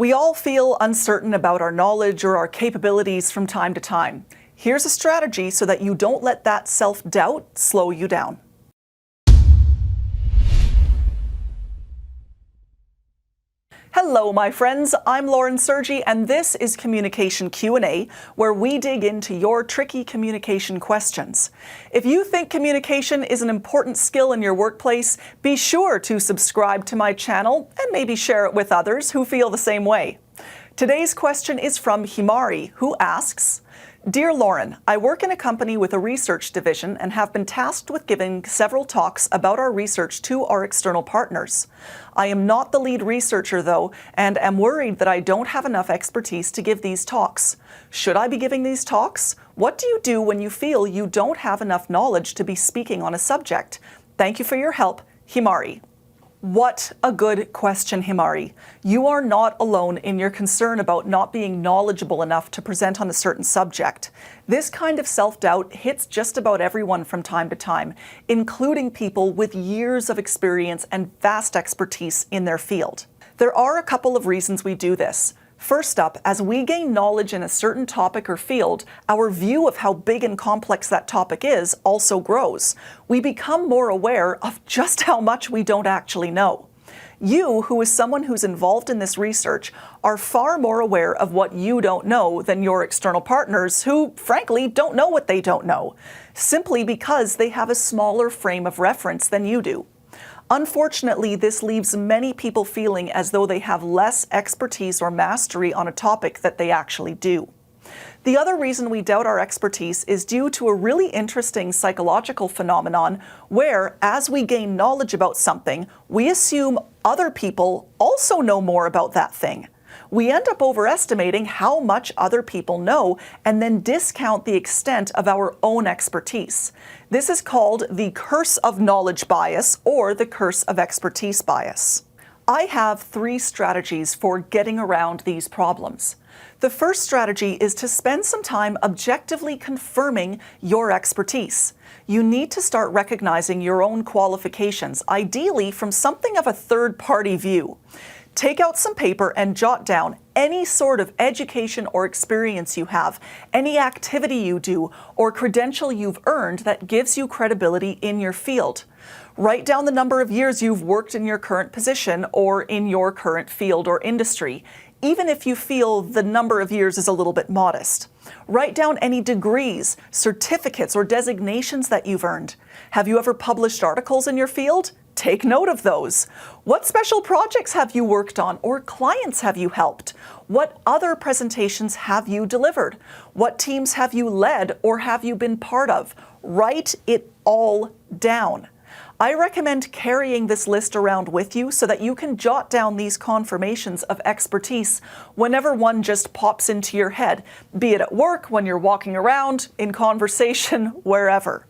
We all feel uncertain about our knowledge or our capabilities from time to time. Here's a strategy so that you don't let that self-doubt slow you down. Hello, my friends. I'm Lauren Sergi, and this is Communication Q&A, where we dig into your tricky communication questions. If you think communication is an important skill in your workplace, be sure to subscribe to my channel and maybe share it with others who feel the same way. Today's question is from Himari, who asks, Dear Lauren, I work in a company with a research division and have been tasked with giving several talks about our research to our external partners. I am not the lead researcher, though, and am worried that I don't have enough expertise to give these talks. Should I be giving these talks? What do you do when you feel you don't have enough knowledge to be speaking on a subject? Thank you for your help, Himari. What a good question, Himari. You are not alone in your concern about not being knowledgeable enough to present on a certain subject. This kind of self-doubt hits just about everyone from time to time, including people with years of experience and vast expertise in their field. There are a couple of reasons we do this. First up, as we gain knowledge in a certain topic or field, our view of how big and complex that topic is also grows. We become more aware of just how much we don't actually know. You, who is someone who's involved in this research, are far more aware of what you don't know than your external partners who, frankly, don't know what they don't know, simply because they have a smaller frame of reference than you do. Unfortunately, this leaves many people feeling as though they have less expertise or mastery on a topic that they actually do. The other reason we doubt our expertise is due to a really interesting psychological phenomenon where, as we gain knowledge about something, we assume other people also know more about that thing. We end up overestimating how much other people know and then discount the extent of our own expertise. This is called the curse of knowledge bias or the curse of expertise bias. I have 3 strategies for getting around these problems. The first strategy is to spend some time objectively confirming your expertise. You need to start recognizing your own qualifications, ideally from something of a third-party view. Take out some paper and jot down any sort of education or experience you have, any activity you do, or credential you've earned that gives you credibility in your field. Write down the number of years you've worked in your current position or in your current field or industry, even if you feel the number of years is a little bit modest. Write down any degrees, certificates, or designations that you've earned. Have you ever published articles in your field? Take note of those. What special projects have you worked on or clients have you helped? What other presentations have you delivered? What teams have you led or have you been part of? Write it all down. I recommend carrying this list around with you so that you can jot down these confirmations of expertise whenever one just pops into your head, be it at work, when you're walking around, in conversation, wherever.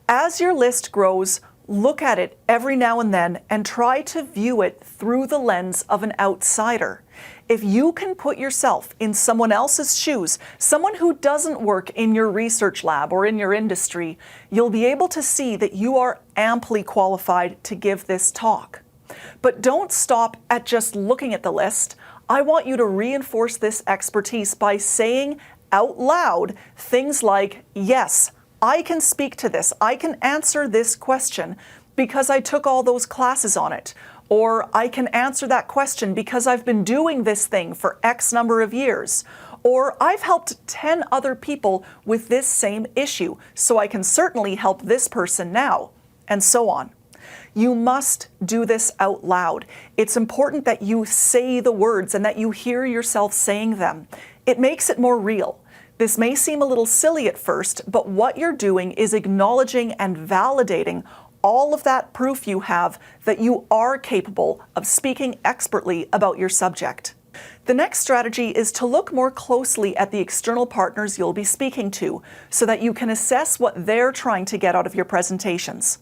As your list grows, look at it every now and then and try to view it through the lens of an outsider. If you can put yourself in someone else's shoes, someone who doesn't work in your research lab or in your industry, you'll be able to see that you are amply qualified to give this talk. But don't stop at just looking at the list. I want you to reinforce this expertise by saying out loud things like, yes, I can speak to this. I can answer this question because I took all those classes on it. Or I can answer that question because I've been doing this thing for X number of years. Or I've helped 10 other people with this same issue, so I can certainly help this person now, and so on. You must do this out loud. It's important that you say the words and that you hear yourself saying them. It makes it more real. This may seem a little silly at first, but what you're doing is acknowledging and validating all of that proof you have that you are capable of speaking expertly about your subject. The next strategy is to look more closely at the external partners you'll be speaking to so that you can assess what they're trying to get out of your presentations.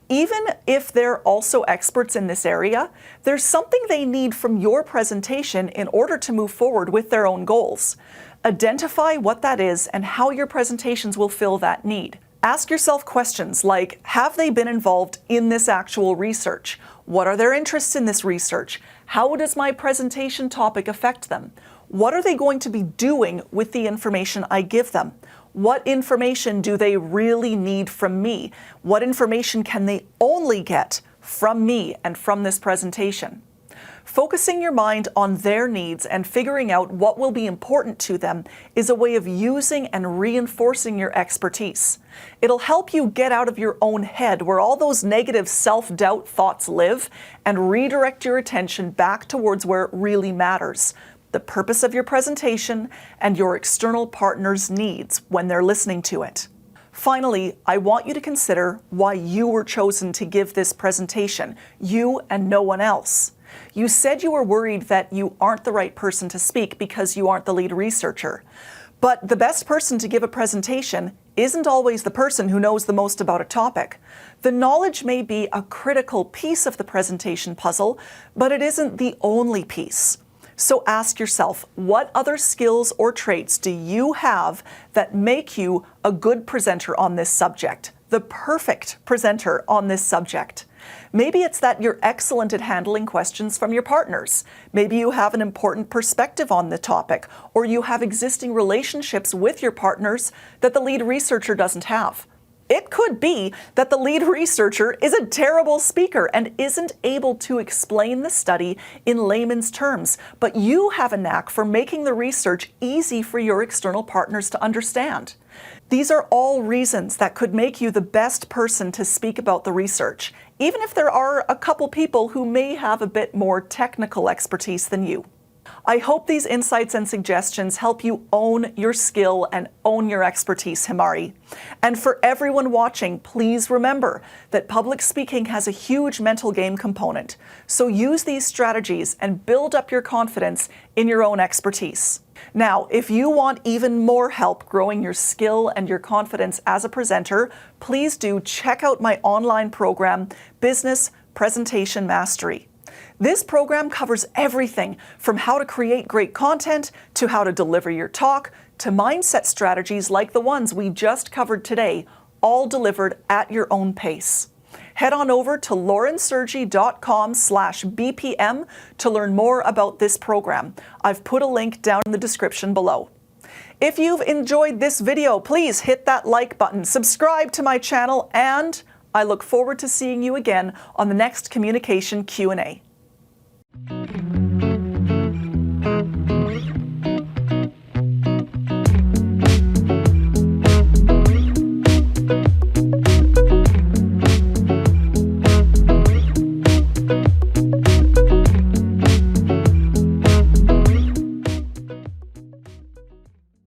Even if they're also experts in this area, there's something they need from your presentation in order to move forward with their own goals. Identify what that is and how your presentations will fill that need. Ask yourself questions like, have they been involved in this actual research? What are their interests in this research? How does my presentation topic affect them? What are they going to be doing with the information I give them? What information do they really need from me? What information can they only get from me and from this presentation? Focusing your mind on their needs and figuring out what will be important to them is a way of using and reinforcing your expertise. It'll help you get out of your own head where all those negative self-doubt thoughts live and redirect your attention back towards where it really matters: the purpose of your presentation and your external partner's needs when they're listening to it. Finally, I want you to consider why you were chosen to give this presentation, you and no one else. You said you were worried that you aren't the right person to speak because you aren't the lead researcher. But the best person to give a presentation isn't always the person who knows the most about a topic. The knowledge may be a critical piece of the presentation puzzle, but it isn't the only piece. So ask yourself, what other skills or traits do you have that make you a good presenter on this subject, the perfect presenter on this subject? Maybe it's that you're excellent at handling questions from your partners. Maybe you have an important perspective on the topic, or you have existing relationships with your partners that the lead researcher doesn't have. It could be that the lead researcher is a terrible speaker and isn't able to explain the study in layman's terms, but you have a knack for making the research easy for your external partners to understand. These are all reasons that could make you the best person to speak about the research, even if there are a couple people who may have a bit more technical expertise than you. I hope these insights and suggestions help you own your skill and own your expertise, Himari. And for everyone watching, please remember that public speaking has a huge mental game component. So use these strategies and build up your confidence in your own expertise. Now, if you want even more help growing your skill and your confidence as a presenter, please do check out my online program, Business Presentation Mastery. This program covers everything from how to create great content, to how to deliver your talk, to mindset strategies like the ones we just covered today, all delivered at your own pace. Head on over to laurensergi.com/BPM to learn more about this program. I've put a link down in the description below. If you've enjoyed this video, please hit that like button, subscribe to my channel, and I look forward to seeing you again on the next Communication Q&A.